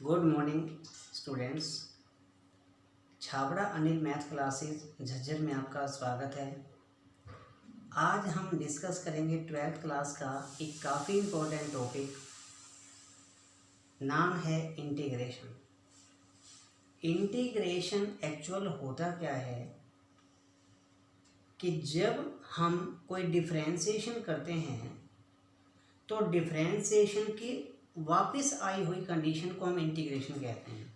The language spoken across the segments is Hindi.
Good morning students. Chhabra Anil math classes Jhajjar में आपका स्वागत है। आज हम डिस्कस करेंगे 12th क्लास का एक काफ़ी इम्पोर्टेंट टॉपिक, नाम है इंटीग्रेशन। इंटीग्रेशन एक्चुअल होता क्या है कि जब हम कोई डिफरेंशिएशन करते हैं तो डिफरेंशिएशन की वापस आई हुई कंडीशन को हम इंटीग्रेशन कहते हैं।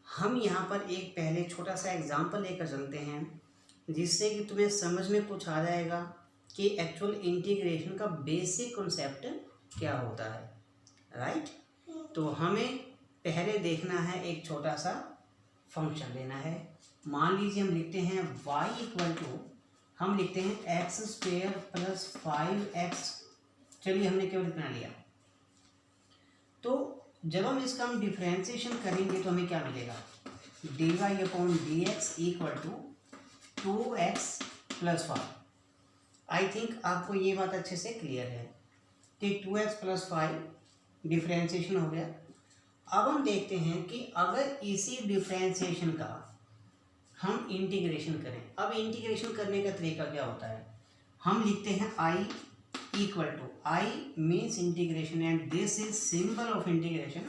हम यहाँ पर एक पहले छोटा सा एग्जांपल लेकर चलते हैं जिससे कि तुम्हें समझ में कुछ आ जाएगा कि एक्चुअल इंटीग्रेशन का बेसिक कॉन्सेप्ट क्या होता है। राइट, तो हमें पहले देखना है, एक छोटा सा फंक्शन लेना है। मान लीजिए हम लिखते हैं y इक्वल टू, हम लिखते हैं एक्स स्क्वेयर प्लस 5x। चलिए हमने केवल इतना लिया। तो जब हम इसका डिफरेंशिएशन करेंगे तो हमें क्या मिलेगा, dy upon d x equal to 2x plus 5। I think आपको ये बात अच्छे से क्लियर है कि 2x प्लस 5 डिफरेंशिएशन हो गया। अब हम देखते हैं कि अगर इसी डिफरेंशिएशन का हम इंटीग्रेशन करें। अब इंटीग्रेशन करने का तरीका क्या होता है, हम लिखते हैं i equal to, I means integration and this is symbol of integration.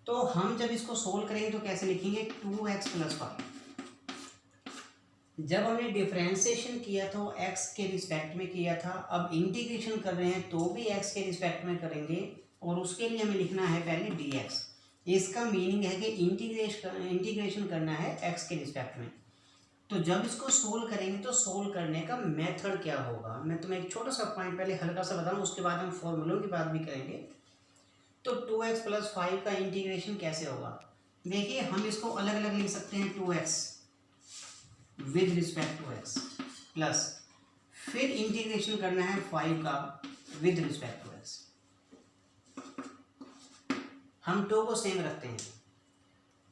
तो हम जब इसको सोल्व करेंगे तो कैसे लिखेंगे, 2x प्लस 5। जब हमने डिफरेंशिएशन किया तो x के रिस्पेक्ट में किया था, अब इंटीग्रेशन कर रहे हैं तो भी x के रिस्पेक्ट में करेंगे और उसके लिए हमें लिखना है पहले dx। इसका मीनिंग है कि इंटीग्रेशन करना है x के रिस्पेक्ट में। तो जब इसको सोल्व करेंगे तो सोल्व करने का मेथड क्या होगा, मैं तुम्हें एक छोटा सा पॉइंट पहले हल्का सा बताऊं, उसके बाद हम फॉर्मूलों की बात भी करेंगे। तो 2x प्लस 5 का इंटीग्रेशन कैसे होगा, देखिए हम इसको अलग अलग लिख सकते हैं, 2x with respect to x plus फिर इंटीग्रेशन करना है 5 का विद रिस्पेक्ट टू x। हम 2 को सेम रखते हैं,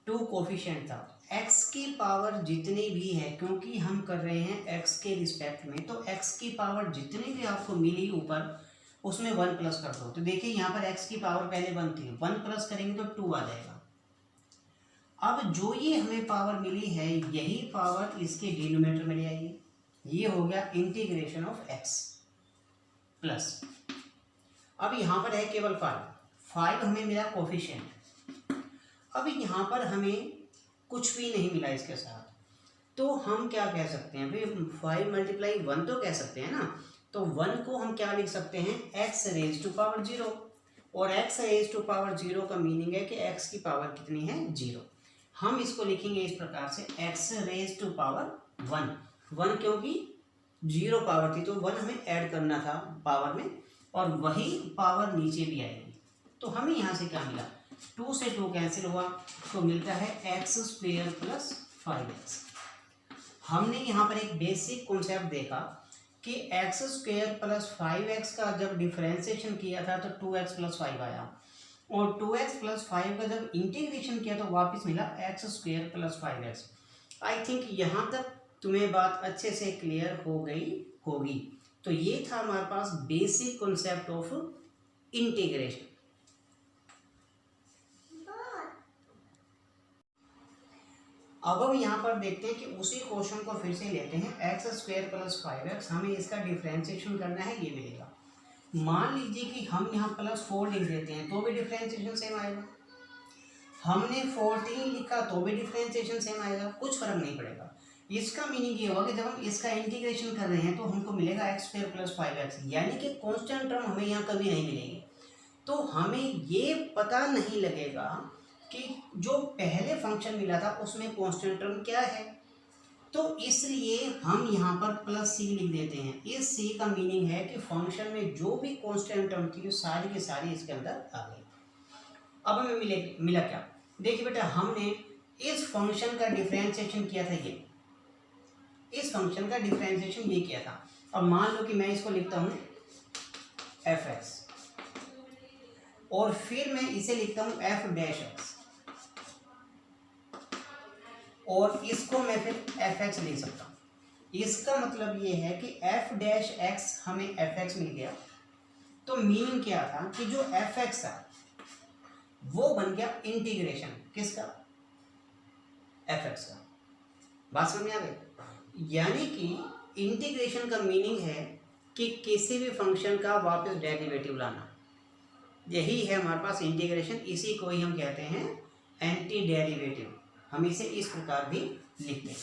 2 कोफिशिएंट था, x की पावर जितनी भी है, क्योंकि हम कर रहे हैं x के रिस्पेक्ट में, तो x की पावर जितनी भी आपको मिली ऊपर उसमें 1 प्लस कर दो। तो देखिए यहाँ पर x की पावर पहले 1 थी, 1 प्लस करेंगे तो 2 आ जाएगा। अब जो ये हमें पावर मिली है यही पावर इसके डिनोमिनेटर में ले आइए, ये हो गया इंटीग्रेशन ऑफ x प्लस, अब यहाँ पर है केवल 5 हमें मिला कोफिशिएंट। अब यहाँ पर हमें कुछ भी नहीं मिला इसके साथ, तो हम क्या कह सकते हैं भाई, 5 मल्टीप्लाई 1 तो कह सकते हैं ना। तो 1 को हम क्या लिख सकते हैं, x रेज टू पावर 0, और x रेज टू पावर 0 का मीनिंग है कि x की पावर कितनी है, 0। हम इसको लिखेंगे इस प्रकार से, x रेज टू पावर 1 क्योंकि 0 पावर थी तो 1 हमें ऐड करना था पावर में, और वही पावर नीचे भी आएगी। तो हमें यहाँ से क्या मिला, 2 से 2 कैंसिल हुआ तो मिलता है x स्क्वेयर प्लस 5x। हमने यहाँ पर एक बेसिक कॉन्सेप्ट देखा कि x स्क्वेयर प्लस 5x का जब डिफरेंशिएशन किया था तो 2x प्लस 5 आया, और 2x प्लस 5 का जब इंटीग्रेशन किया तो वापस मिला x square plus 5x। I think यहाँ तक तुम्हें बात अच्छे से क्लियर हो गई होगी। तो ये था हमारे पास बेसिक कॉन्सेप्ट ऑफ इंटीग्रेशन। अब हम यहाँ पर देखते हैं कि उसी क्वेश्चन को फिर से लेते हैं, एक्स स्क्वायर प्लस 5x, हमें इसका डिफरेंशिएशन करना है, ये मिलेगा। मान लीजिए कि हम यहाँ प्लस 4 लिख देते हैं तो भी डिफरेंशिएशन सेम आएगा, हमने 14 लिखा तो भी डिफरेंशिएशन सेम आएगा, कुछ फर्क नहीं पड़ेगा। इसका मीनिंग ये होगा कि जब हम इसका इंटीग्रेशन कर रहे हैं तो हमको मिलेगा एक्स स्क्वायर प्लस 5x, यानी कि कॉन्स्टेंट टर्म हमें यहाँ कभी नहीं मिलेगी। तो हमें ये पता नहीं लगेगा कि जो पहले फंक्शन मिला था उसमें कांस्टेंट टर्म क्या है, तो इसलिए हम यहाँ पर प्लस c लिख देते हैं। इस c का मीनिंग है कि फंक्शन में जो भी कांस्टेंट टर्म थी वो सारी की सारी इसके अंदर आ गई। अब हमें मिला क्या, देखिए बेटा, हमने इस फंक्शन का डिफरेंशिएशन किया था, ये इस फंक्शन का डिफरेंशिएशन ये किया था। अब मान लो कि मैं इसको लिखता हूँ fx, और फिर मैं इसे लिखता हूँ f डैश x, और इसको मैं फिर fx लिख सकता हूँ। इसका मतलब ये है कि f डैश x हमें fx मिल गया। तो मीनिंग क्या था कि जो fx है वो बन गया इंटीग्रेशन किसका, एफ एक्स का। बात समझ में आ गई। यानी कि इंटीग्रेशन का मीनिंग है कि किसी भी फंक्शन का वापस डेरिवेटिव लाना, यही है हमारे पास इंटीग्रेशन। इसी को ही हम कहते हैं एंटी डेरिवेटिव। हम इसे इस प्रकार भी लिखते हैं।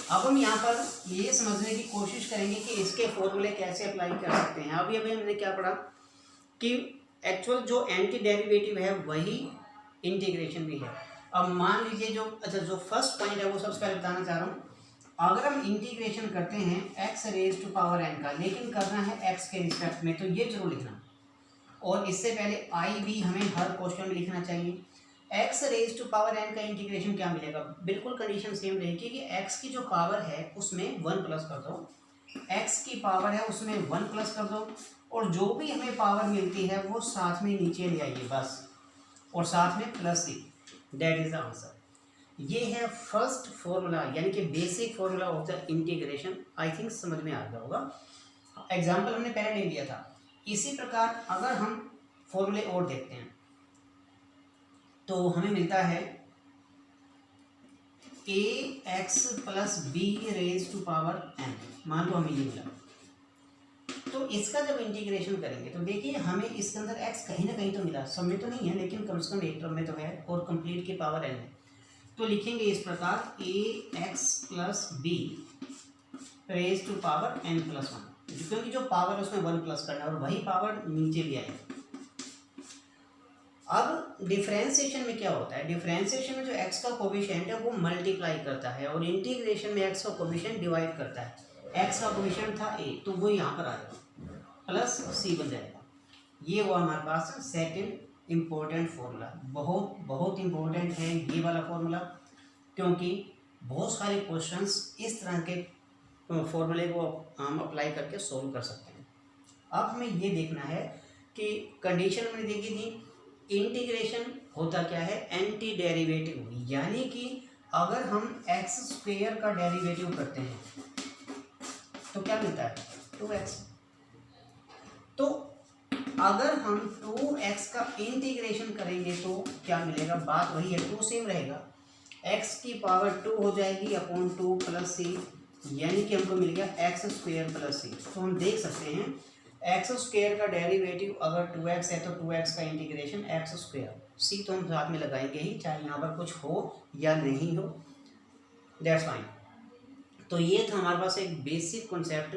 अब हम यहाँ पर ये समझने की कोशिश करेंगे कि इसके फॉर्मूले कैसे अप्लाई कर सकते हैं। अभी हमने क्या पढ़ा कि एक्चुअल जो एंटी डेरिवेटिव है वही इंटीग्रेशन भी है। अब मान लीजिए जो फर्स्ट पॉइंट है वो सबसे पहले बताना चाह रहा हूँ। अगर हम इंटीग्रेशन करते हैं x raise to power n का, लेकिन करना है एक्स के रिस्पेक्ट में, तो ये जरूर लिखना। और इससे पहले आई भी हमें हर क्वेश्चन में लिखना चाहिए। X raise to power n का इंटीग्रेशन क्या मिलेगा, बिल्कुल कंडीशन सेम रहेगी कि एक्स की जो पावर है उसमें 1 प्लस कर दो, एक्स की पावर है उसमें 1 प्लस कर दो, और जो भी हमें पावर मिलती है वो साथ में नीचे ले आइए बस, और साथ में plus C, that is the answer. ये है फर्स्ट फॉर्मूला, यानी कि basic formula of the integration. I think समझ में आ गया होगा। एग्जाम्पल हमने पहले ले लिया था। इसी प्रकार अगर हम फॉर्मूले और देखते हैं तो हमें मिलता है A X plus B raise to power N, मान लो हमें ये मिला। तो इसका जब इंटीग्रेशन करेंगे तो देखिए हमें इसके अंदर x कहीं ना कहीं तो मिला, सब में तो नहीं है लेकिन कम से कम एक टर्म में तो है, और कंप्लीट की पावर n है। तो लिखेंगे इस प्रकार A X plus B raise to power n plus 1, क्योंकि जो पावर है उसमें 1 प्लस करना है और वही पावर नीचे भी आएगी। अब डिफरेंशिएशन में क्या होता है, डिफरेंशिएशन में जो x का कोफिशिएंट है वो मल्टीप्लाई करता है, और इंटीग्रेशन में x का कोफिशिएंट डिवाइड करता है। x का कोफिशिएंट था a, तो वो यहाँ पर आएगा प्लस सी बन जाएगा। ये हुआ हमारे पास सेकंड इम्पोर्टेंट फॉर्मूला। बहुत बहुत इम्पोर्टेंट है ये वाला फॉर्मूला, क्योंकि बहुत सारे क्वेश्चंस इस तरह के फॉर्मूले को हम अप्लाई करके सोल्व कर सकते हैं। अब हमें ये देखना है कि कंडीशन मैंने देखी थी, इंटीग्रेशन होता क्या है, एंटी डेरिवेटिव। यानी कि अगर हम एक्स स्क्वेयर का डेरिवेटिव करते हैं तो क्या मिलता है, 2x। तो अगर हम 2x का इंटीग्रेशन करेंगे तो क्या मिलेगा, बात वही है, 2 सेम रहेगा, x की पावर 2 हो जाएगी अपॉन 2 प्लस सी, यानी कि हमको मिल गया एक्स स्क्वेयर प्लस सी। तो हम देख सकते हैं एक्स स्क्वेयर का डेरिवेटिव अगर 2x है तो 2x का इंटीग्रेशन एक्स स्क्वेयर, सी तो हम साथ में लगाएंगे ही, चाहे यहाँ पर कुछ हो या नहीं हो, दैट्स फाइन। तो ये था हमारे पास एक बेसिक कॉन्सेप्ट।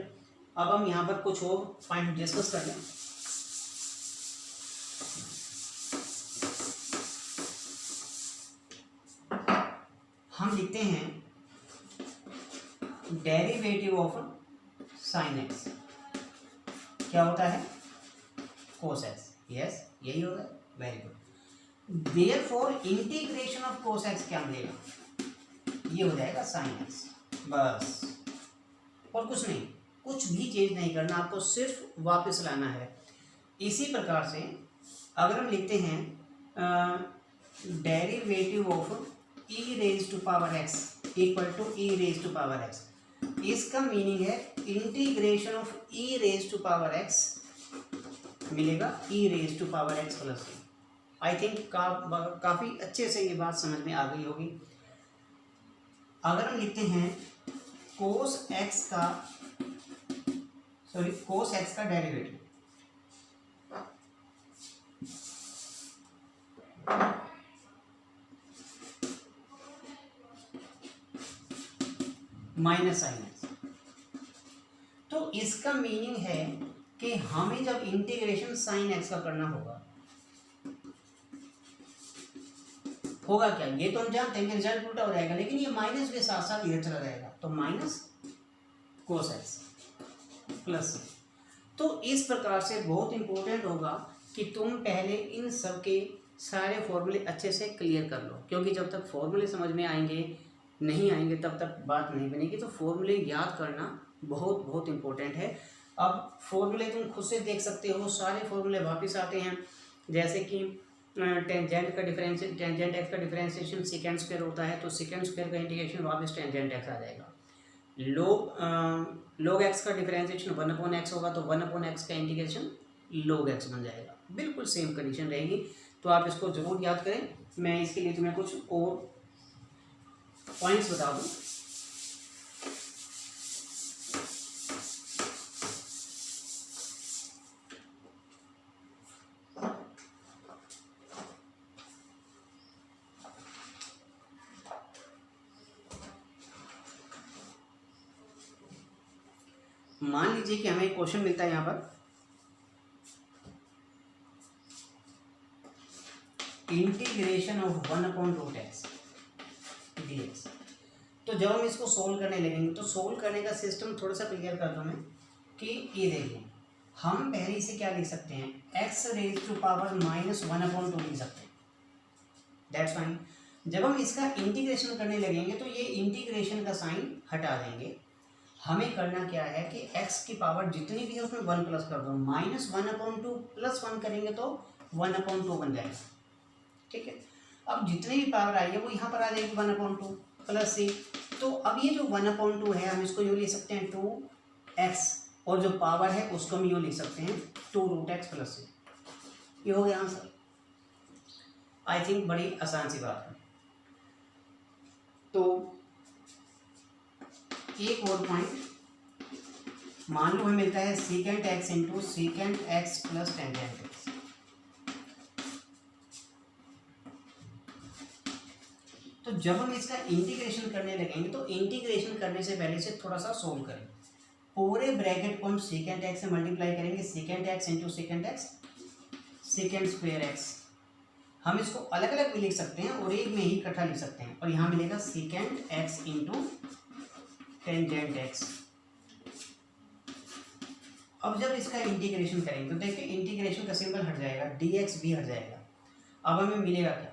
अब हम यहाँ पर कुछ और पॉइंट डिस्कस कर लें। हम लिखते हैं डेरिवेटिव ऑफ साइन एक्स क्या होता है, कोस एक्स। यस, यही होगा, very good. Therefore integration of cos x क्या मिलेगा, ये हो जाएगा साइन एक्स, बस, और कुछ नहीं, कुछ भी चेंज नहीं करना, आपको सिर्फ वापस लाना है। इसी प्रकार से अगर हम लिखते हैं derivative of E raise to power X equal to E raise to power X, इसका मीनिंग है integration of E raise to power X मिलेगा E raise to power X plus C. I think काफ़ी अच्छे से ये बात समझ में आ गई होगी। अगर हम लिखते हैं कोस एक्स का डेरिवेटिव, माइनस साइन एक्स, तो इसका मीनिंग है कि हमें जब इंटीग्रेशन साइन एक्स का करना होगा क्या, ये तो हम जानते हैं कि रिजल्ट उल्टा हो जाएगा, लेकिन ये माइनस भी साथ साथ इधर चला जाएगा, तो माइनस कोस एक्स प्लस। तो इस प्रकार से बहुत इंपॉर्टेंट होगा कि तुम पहले इन सब के सारे फॉर्मूले अच्छे से क्लियर कर लो, क्योंकि जब तक फॉर्मूले समझ में नहीं आएंगे तब तक बात नहीं बनेगी। तो फॉर्मूले याद करना बहुत बहुत इंपॉर्टेंट है। अब फॉर्मूले तुम खुद से देख सकते हो, सारे फॉर्मूले वापस आते हैं, जैसे कि टेंजेंट एक्स का डिफरेंशिएशन सेकेंड स्क्वायर होता है, तो सेकेंड स्क्वायर का इंटीग्रेशन वापस टेंजेंट एक्स आ जाएगा। log x का डिफरेंशिएशन 1/x होगा तो 1/x का इंटीग्रेशन log x बन जाएगा। बिल्कुल सेम कंडीशन रहेगी, तो आप इसको जरूर याद करें। मैं इसके लिए तुम्हें कुछ और पॉइंट्स बता दूं। मान लीजिए कि हमें एक क्वेश्चन मिलता है यहाँ पर, इंटीग्रेशन ऑफ 1/√x dx। तो जब हम इसको सोल्व करने लगेंगे तो सोल्व करने का सिस्टम थोड़ा सा क्लियर कर दूँ मैं कि ये देखिए, हम पहले से क्या लिख सकते हैं, x⁻⁻1/2 लिख सकते हैं, दैट्स फाइन। जब हम इसका इंटीग्रेशन करने लगेंगे तो ये इंटीग्रेशन का साइन हटा देंगे। हमें करना क्या है कि x की पावर जितनी भी है उसमें 1 प्लस कर दो, -1/2 प्लस 1 करेंगे तो 1/2 बन जाएगा, ठीक है। अब जितनी भी पावर आई है वो यहाँ पर आ जाएगी 1/2 प्लस c। तो अब ये जो 1/2 है हम इसको यूँ लिख सकते हैं 2x, और जो पावर है उसको हम यूँ लिख सकते हैं 2√x प्लस c। ये हो गया आंसर। आई थिंक बड़ी आसान सी बात है। तो एक और पॉइंट, मान लो हमें मिलता है secant x into secant x plus tangent x। तो जब हम इसका इंटीग्रेशन करने लगेंगे तो इंटीग्रेशन करने से पहले से थोड़ा सा सोल्व करें। पूरे ब्रैकेट को हम secant x से मल्टीप्लाई करेंगे, secant x into secant x secant square x। हम इसको अलग अलग भी लिख सकते हैं और एक में ही इकट्ठा लिख सकते हैं, और यहाँ मिलेगा secant x into tangent x। अब जब इसका इंटीग्रेशन करेंगे तो देखिए इंटीग्रेशन का सिंबल हट जाएगा, dx भी हट जाएगा। अब हमें मिलेगा क्या,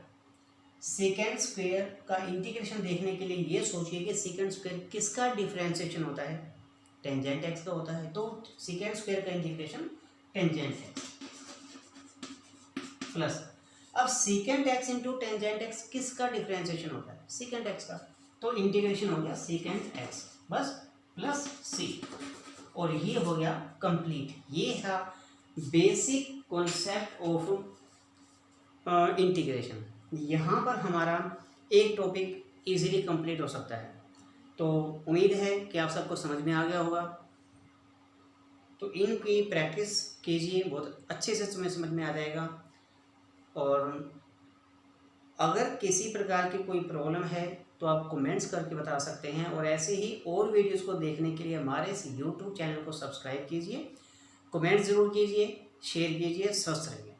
सेकेंड स्क्वायर का इंटीग्रेशन देखने के लिए ये सोचिए कि सेकेंड स्क्वायर किसका डिफरेंशिएशन होता है, टेंजेंट x का होता है। तो सेकेंड स्क्वायर का इंटीग्रेशन टेंजेंट x प्लस, अब second x into tangent x किसका डिफरेंशिएशन होता है, सेकेंड x का। तो इंटीग्रेशन हो गया सेकेंड x बस प्लस c, और ये हो गया कंप्लीट। ये था बेसिक कॉन्सेप्ट ऑफ इंटीग्रेशन। यहाँ पर हमारा एक टॉपिक इजीली कंप्लीट हो सकता है। तो उम्मीद है कि आप सबको समझ में आ गया होगा। तो इनकी प्रैक्टिस कीजिए, बहुत अच्छे से तुम्हें समझ में आ जाएगा। और अगर किसी प्रकार की कोई प्रॉब्लम है तो आप कमेंट्स करके बता सकते हैं, और ऐसे ही और वीडियोस को देखने के लिए हमारे इस यूट्यूब चैनल को सब्सक्राइब कीजिए, कमेंट्स ज़रूर कीजिए, शेयर कीजिए। स्वस्थ रहिए।